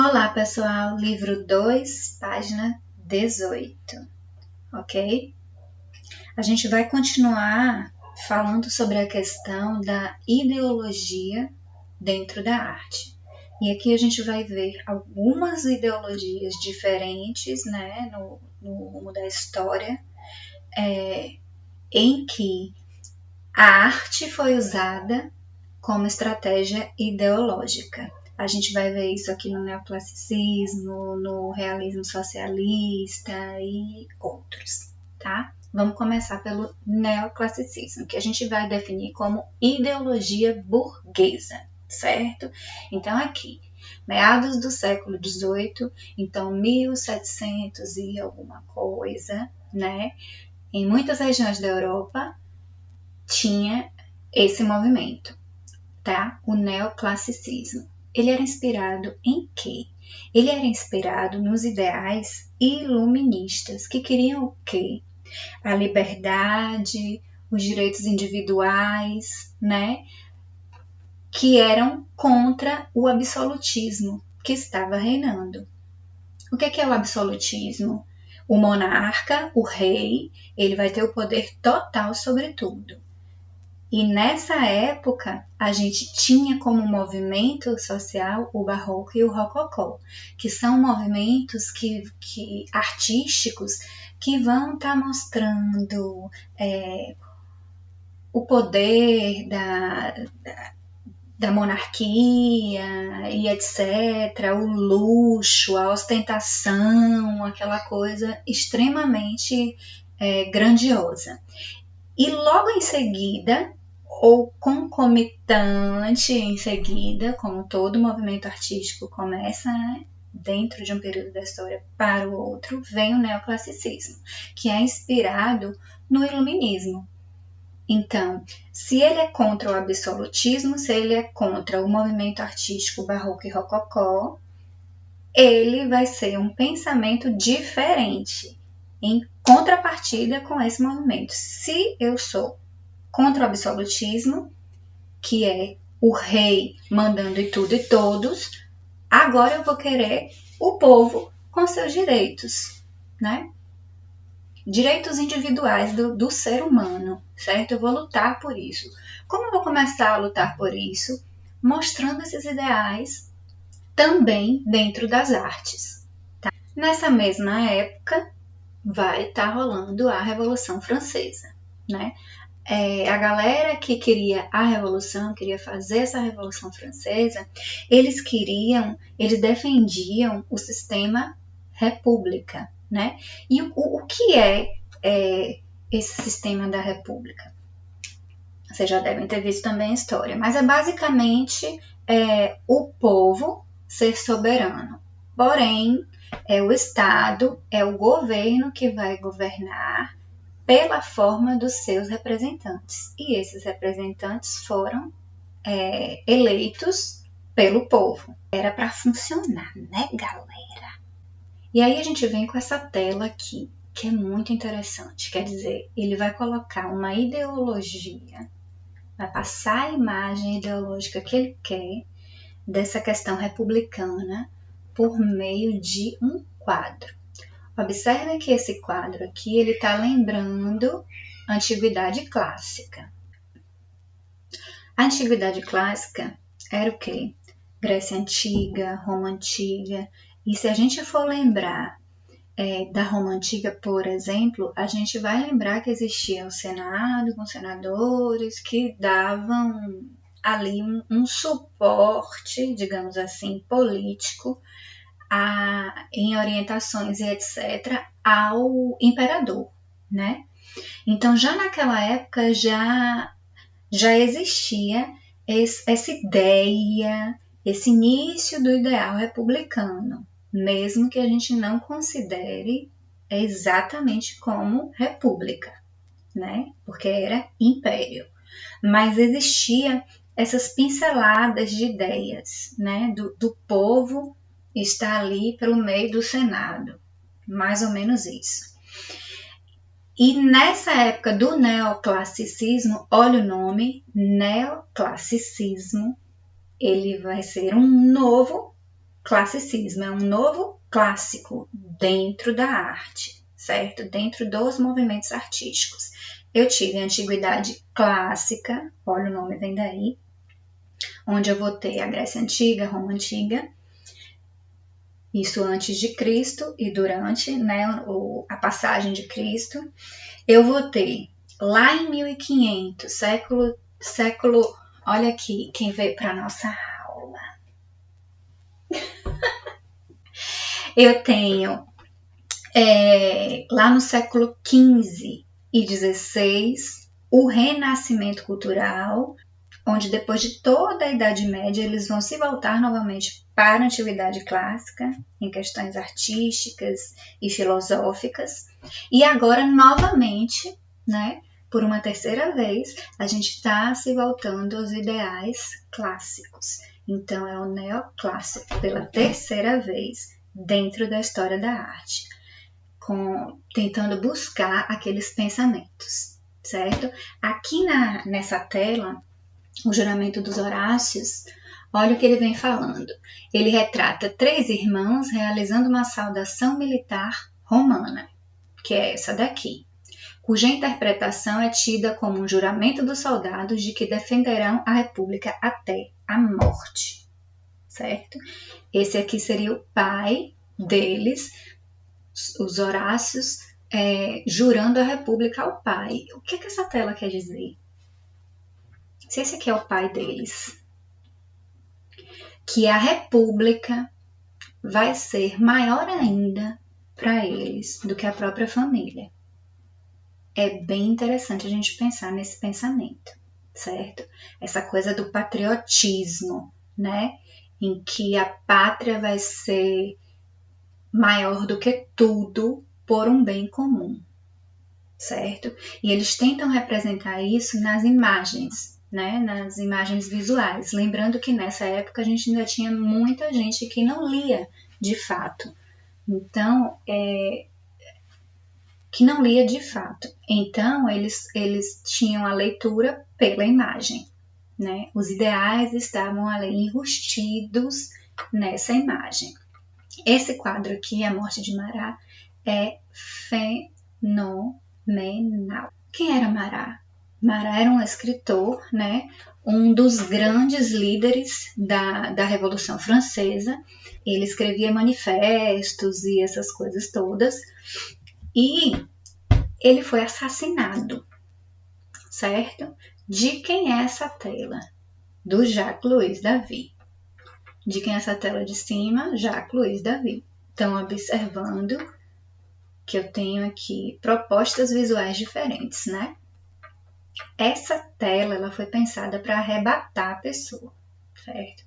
Olá, pessoal, livro 2, página 18, ok? A gente vai continuar falando sobre a questão da ideologia dentro da arte. E aqui a gente vai ver algumas ideologias diferentes, né, no rumo da história, em que a arte foi usada como estratégia ideológica. A gente vai ver isso aqui no neoclassicismo, no realismo socialista e outros, tá? Vamos começar pelo neoclassicismo, que a gente vai definir como ideologia burguesa, certo? Então aqui, meados do século XVIII, então 1700 e alguma coisa, né? Em muitas regiões da Europa tinha esse movimento, tá? O neoclassicismo. Ele era inspirado em quê? Ele era inspirado nos ideais iluministas, que queriam o quê? A liberdade, os direitos individuais, né? Que eram contra o absolutismo que estava reinando. O que é o absolutismo? O monarca, o rei, ele vai ter o poder total sobre tudo. E nessa época, a gente tinha como movimento social o Barroco e o Rococó, que são movimentos artísticos que vão estar mostrando o poder da monarquia e etc., o luxo, a ostentação, aquela coisa extremamente grandiosa. E logo em seguida, ou concomitante em seguida, como todo movimento artístico começa, né, dentro de um período da história para o outro, vem o neoclassicismo, que é inspirado no iluminismo. Então, se ele é contra o absolutismo, se ele é contra o movimento artístico barroco e rococó, ele vai ser um pensamento diferente, em contrapartida com esse movimento. Se eu sou contra o absolutismo, que é o rei mandando em tudo e todos, agora eu vou querer o povo com seus direitos, né? Direitos individuais do ser humano, certo? Eu vou lutar por isso. Como eu vou começar a lutar por isso? Mostrando esses ideais também dentro das artes. Tá? Nessa mesma época, vai estar rolando a Revolução Francesa, né? A galera que queria a Revolução, queria fazer essa Revolução Francesa, eles defendiam o sistema república, né? E o que é esse sistema da república? Vocês já devem ter visto também a história, mas é basicamente o povo ser soberano. Porém, é o Estado, é o governo que vai governar pela forma dos seus representantes. E esses representantes foram eleitos pelo povo. Era para funcionar, né, galera? E aí a gente vem com essa tela aqui, que é muito interessante. Quer dizer, ele vai colocar uma ideologia, vai passar a imagem ideológica que ele quer dessa questão republicana por meio de um quadro. Observem que esse quadro aqui, ele está lembrando a Antiguidade Clássica. A Antiguidade Clássica era o quê? Grécia Antiga, Roma Antiga. E se a gente for lembrar da Roma Antiga, por exemplo, a gente vai lembrar que existia o Senado com senadores que davam ali um suporte, digamos assim, político, em orientações e etc., ao imperador, né? Então, já naquela época, já existia essa ideia, esse início do ideal republicano, mesmo que a gente não considere exatamente como república, né? Porque era império. Mas existia essas pinceladas de ideias, né? Do povo está ali pelo meio do Senado, mais ou menos isso. E nessa época do neoclassicismo, olha o nome, neoclassicismo, ele vai ser um novo classicismo, é um novo clássico dentro da arte, certo? Dentro dos movimentos artísticos. Eu tive a Antiguidade Clássica, olha o nome vem daí, onde eu vou ter a Grécia Antiga, Roma Antiga, isso antes de Cristo e durante, né, a passagem de Cristo. Eu vou ter lá em 1500, século, olha aqui, quem veio para nossa aula. Eu tenho lá no século XV e XVI o Renascimento Cultural, onde depois de toda a Idade Média eles vão se voltar novamente para a Antiguidade Clássica, em questões artísticas e filosóficas. E agora, novamente, né, por uma terceira vez, a gente está se voltando aos ideais clássicos. Então, é o neoclássico pela terceira vez dentro da história da arte, tentando buscar aqueles pensamentos, certo? Aqui nessa tela, o Juramento dos Horácios, olha o que ele vem falando. Ele retrata 3 irmãos realizando uma saudação militar romana, que é essa daqui, cuja interpretação é tida como um juramento dos soldados de que defenderão a República até a morte, certo? Esse aqui seria o pai deles, os Horácios, jurando a República ao pai. O que essa tela quer dizer? Se esse aqui é o pai deles, que a República vai ser maior ainda para eles do que a própria família. É bem interessante a gente pensar nesse pensamento, certo? Essa coisa do patriotismo, né? Em que a pátria vai ser maior do que tudo por um bem comum, certo? E eles tentam representar isso nas imagens, né? Nas imagens visuais. Lembrando que nessa época a gente ainda tinha muita gente que não lia de fato. Então, que não lia de fato. Então, eles tinham a leitura pela imagem, né? Os ideais estavam ali enrustidos nessa imagem. Esse quadro aqui, A Morte de Marat, é fenomenal. Quem era Marat? Marat era um escritor, né? Um dos grandes líderes da Revolução Francesa. Ele escrevia manifestos e essas coisas todas. E ele foi assassinado, certo? De quem é essa tela? Do Jacques-Louis David. De quem é essa tela de cima? Jacques-Louis David. Estão observando que eu tenho aqui propostas visuais diferentes, né? Essa tela ela foi pensada para arrebatar a pessoa, certo?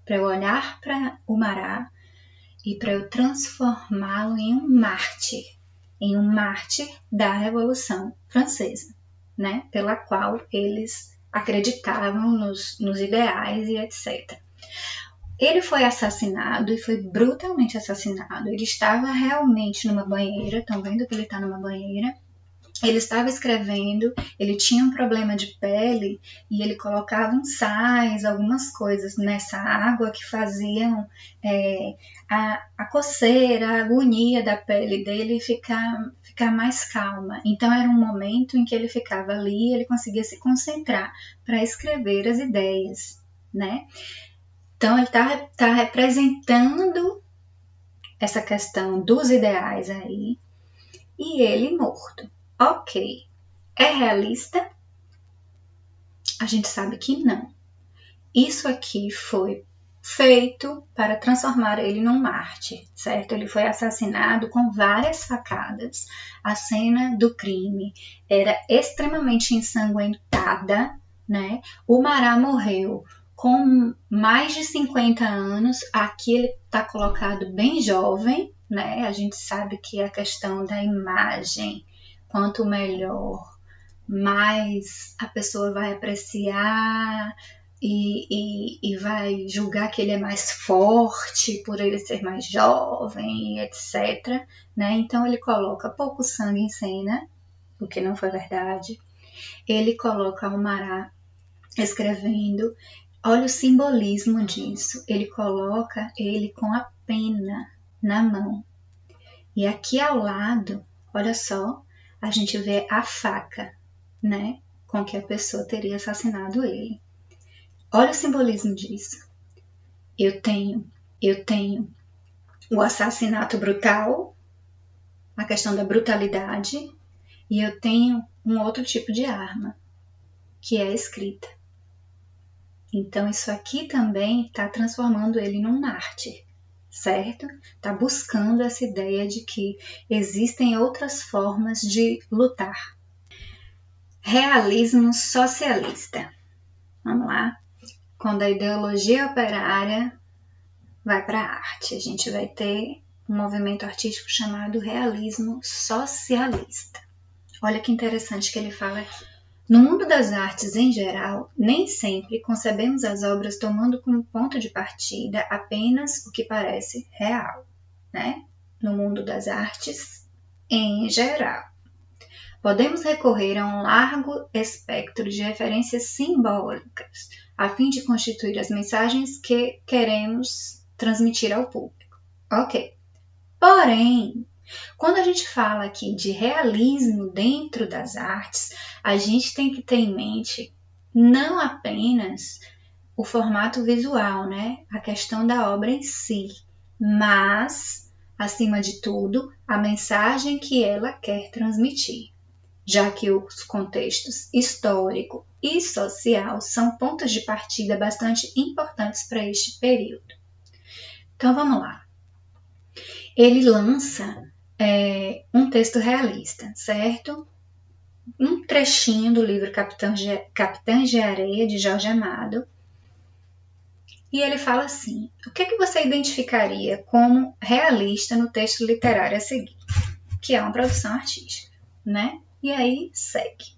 Para eu olhar para o Marat e para eu transformá-lo em um mártir da Revolução Francesa, né? Pela qual eles acreditavam nos ideais e etc. Ele foi assassinado e foi brutalmente assassinado. Ele estava realmente numa banheira, estão vendo que ele está numa banheira? Ele estava escrevendo, ele tinha um problema de pele e ele colocava uns sais, algumas coisas nessa água que faziam a coceira, a agonia da pele dele ficar mais calma. Então era um momento em que ele ficava ali e ele conseguia se concentrar para escrever as ideias, né? Então ele tá representando essa questão dos ideais aí e ele morto. Ok, é realista? A gente sabe que não. Isso aqui foi feito para transformar ele num mártir, certo? Ele foi assassinado com várias facadas. A cena do crime era extremamente ensanguentada, né? O Marat morreu com mais de 50 anos. Aqui ele está colocado bem jovem, né? A gente sabe que a questão da imagem, quanto melhor, mais a pessoa vai apreciar e vai julgar que ele é mais forte por ele ser mais jovem, etc. Né? Então ele coloca pouco sangue em cena, o que não foi verdade. Ele coloca o Marat escrevendo Olha o simbolismo disso. Ele coloca ele com a pena na mão. E aqui ao lado, olha só, a gente vê a faca, né? Com que a pessoa teria assassinado ele. Olha o simbolismo disso. Eu tenho o assassinato brutal, a questão da brutalidade, e eu tenho um outro tipo de arma, que é a escrita. Então isso aqui também está transformando ele num mártir, certo? Está buscando essa ideia de que existem outras formas de lutar. Realismo socialista. Vamos lá? Quando a ideologia operária vai para a arte, a gente vai ter um movimento artístico chamado realismo socialista. Olha que interessante que ele fala aqui. No mundo das artes em geral, nem sempre concebemos as obras tomando como ponto de partida apenas o que parece real, né? No mundo das artes em geral. Podemos recorrer a um largo espectro de referências simbólicas, a fim de constituir as mensagens que queremos transmitir ao público. Ok. Porém, quando a gente fala aqui de realismo dentro das artes, a gente tem que ter em mente não apenas o formato visual, né? A questão da obra em si, mas, acima de tudo, a mensagem que ela quer transmitir, já que os contextos histórico e social são pontos de partida bastante importantes para este período. Então, vamos lá. Ele lança um texto realista, certo? Um trechinho do livro Capitães de Areia, de Jorge Amado. E ele fala assim: o que você identificaria como realista no texto literário a seguir? Que é uma produção artística, né? E aí segue.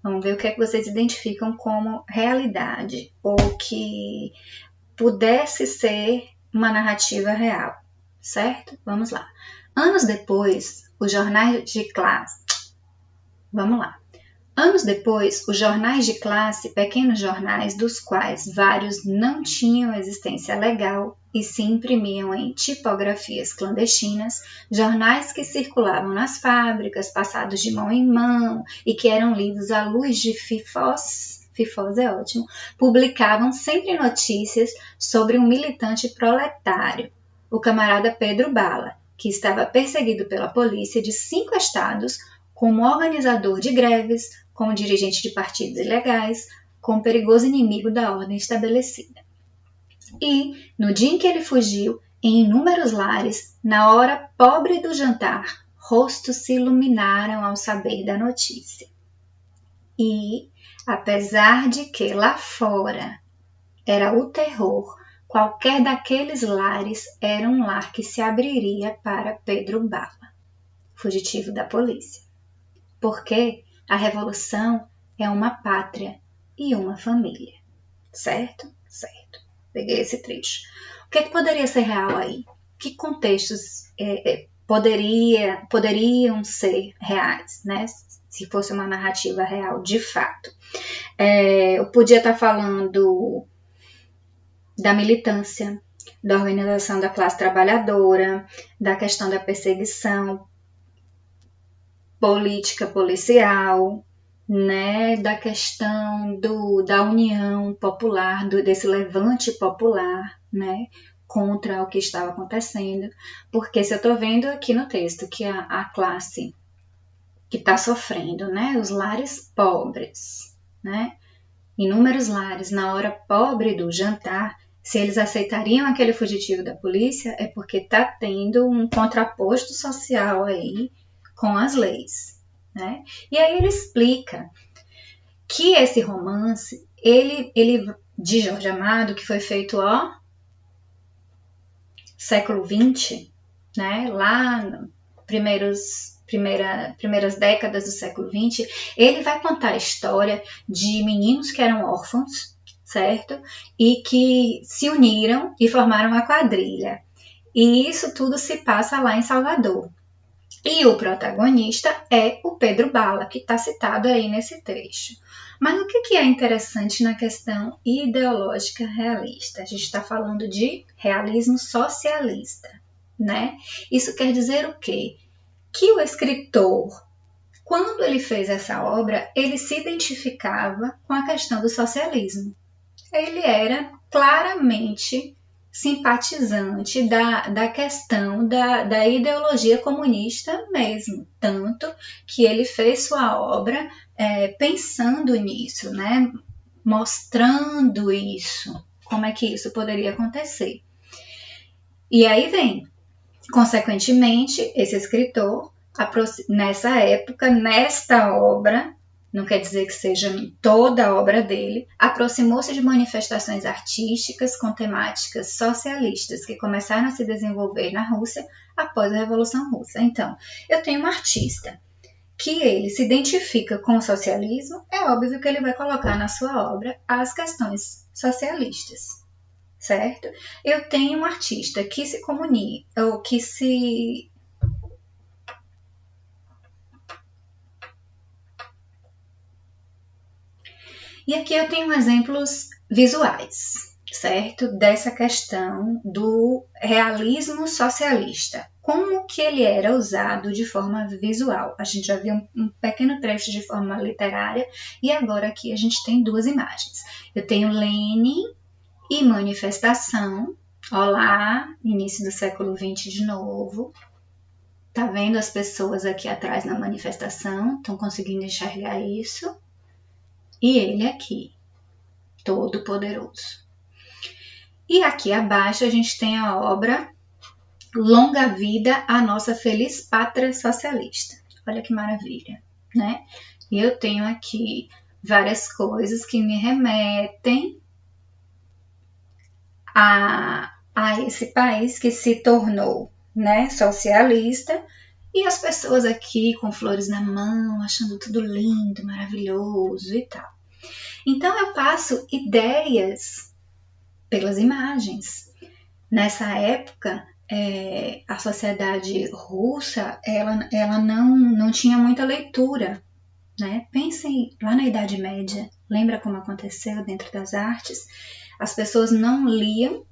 Vamos ver o que vocês identificam como realidade, ou que pudesse ser uma narrativa real, certo? Vamos lá. Anos depois, os jornais de classe... pequenos jornais dos quais vários não tinham existência legal e se imprimiam em tipografias clandestinas, jornais que circulavam nas fábricas, passados de mão em mão e que eram lidos à luz de fifós é ótimo, publicavam sempre notícias sobre um militante proletário, o camarada Pedro Bala, que estava perseguido pela polícia de 5 estados como organizador de greves, como dirigente de partidos ilegais, como perigoso inimigo da ordem estabelecida. E, no dia em que ele fugiu, em inúmeros lares, na hora pobre do jantar, rostos se iluminaram ao saber da notícia. E, apesar de que lá fora era o terror, qualquer daqueles lares era um lar que se abriria para Pedro Bala, fugitivo da polícia. Porque a revolução é uma pátria e uma família. Certo? Certo. Peguei esse trecho. O que poderia ser real aí? Que contextos poderiam ser reais, né? Se fosse uma narrativa real, de fato. Eu podia estar falando da militância, da organização da classe trabalhadora, da questão da perseguição política policial, né, da questão da união popular, desse levante popular, né, contra o que estava acontecendo, porque se eu estou vendo aqui no texto que a classe que está sofrendo, né, os lares pobres, né, inúmeros lares na hora pobre do jantar, se eles aceitariam aquele fugitivo da polícia, é porque está tendo um contraposto social aí com as leis, né? E aí ele explica que esse romance, ele de Jorge Amado, que foi feito século XX, né? Lá no primeiras décadas do século XX, ele vai contar a história de meninos que eram órfãos, certo? E que se uniram e formaram uma quadrilha. E isso tudo se passa lá em Salvador. E o protagonista é o Pedro Bala, que está citado aí nesse trecho. Mas o que é interessante na questão ideológica realista? A gente está falando de realismo socialista, né? Isso quer dizer o quê? Que o escritor, quando ele fez essa obra, ele se identificava com a questão do socialismo. Ele era claramente simpatizante da questão da ideologia comunista mesmo, tanto que ele fez sua obra pensando nisso, né? Mostrando isso, como é que isso poderia acontecer. E aí vem, consequentemente, esse escritor, nessa época, nesta obra, não quer dizer que seja toda a obra dele, aproximou-se de manifestações artísticas com temáticas socialistas que começaram a se desenvolver na Rússia após a Revolução Russa. Então, eu tenho um artista que ele se identifica com o socialismo, é óbvio que ele vai colocar na sua obra as questões socialistas, certo? Eu tenho um artista que se comunica, ou que se... E aqui eu tenho exemplos visuais, certo? Dessa questão do realismo socialista. Como que ele era usado de forma visual? A gente já viu um pequeno trecho de forma literária e agora aqui a gente tem duas imagens. Eu tenho Lenin e manifestação. Olá, início do século XX de novo. Tá vendo as pessoas aqui atrás na manifestação? Estão conseguindo enxergar isso? E ele aqui, todo poderoso. E aqui abaixo a gente tem a obra Longa Vida à Nossa Feliz Pátria Socialista. Olha que maravilha, né? E eu tenho aqui várias coisas que me remetem a esse país que se tornou, né, socialista, e as pessoas aqui com flores na mão, achando tudo lindo, maravilhoso e tal. Então eu passo ideias pelas imagens. Nessa época, a sociedade russa ela não tinha muita leitura, né? Pensem lá na Idade Média, lembra como aconteceu dentro das artes? As pessoas não liam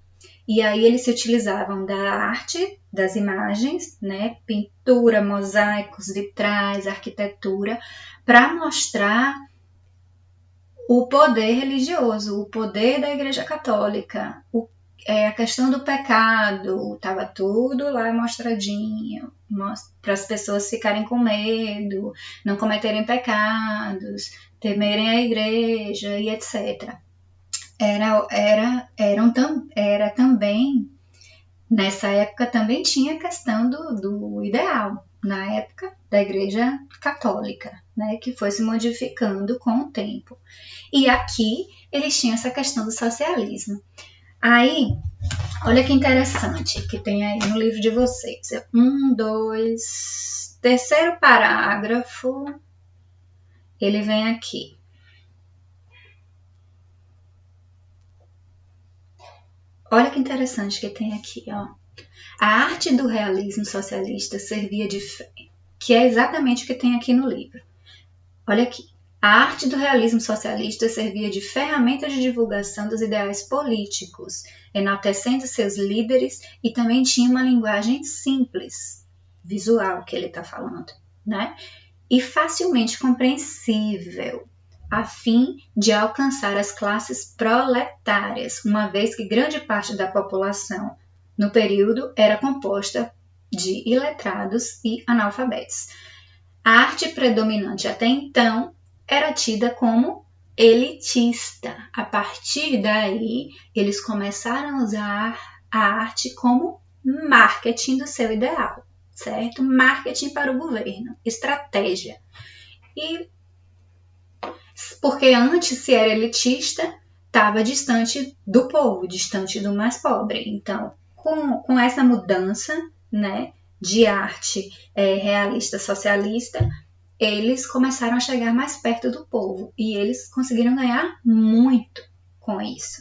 e aí eles se utilizavam da arte, das imagens, né? Pintura, mosaicos, vitrais, arquitetura, para mostrar o poder religioso, o poder da Igreja Católica, a questão do pecado, estava tudo lá mostradinho, para as pessoas ficarem com medo, não cometerem pecados, temerem a igreja e etc. Era também, nessa época também tinha a questão do ideal, na época da Igreja Católica, né, que foi se modificando com o tempo. E aqui eles tinham essa questão do socialismo. Aí, olha que interessante que tem aí no livro de vocês. 1, 2, terceiro parágrafo, ele vem aqui. Olha que interessante que tem aqui, ó. A arte do realismo socialista servia de... que é exatamente o que tem aqui no livro. Olha aqui. A arte do realismo socialista servia de ferramenta de divulgação dos ideais políticos, enaltecendo seus líderes e também tinha uma linguagem simples, visual que ele está falando, né? E facilmente compreensível, a fim de alcançar as classes proletárias, uma vez que grande parte da população no período era composta de iletrados e analfabetos. A arte predominante até então era tida como elitista. A partir daí, eles começaram a usar a arte como marketing do seu ideal, certo? Marketing para o governo, estratégia. E porque antes, se era elitista, estava distante do povo, distante do mais pobre. Então, com essa mudança, né, de arte realista, socialista, eles começaram a chegar mais perto do povo e eles conseguiram ganhar muito com isso.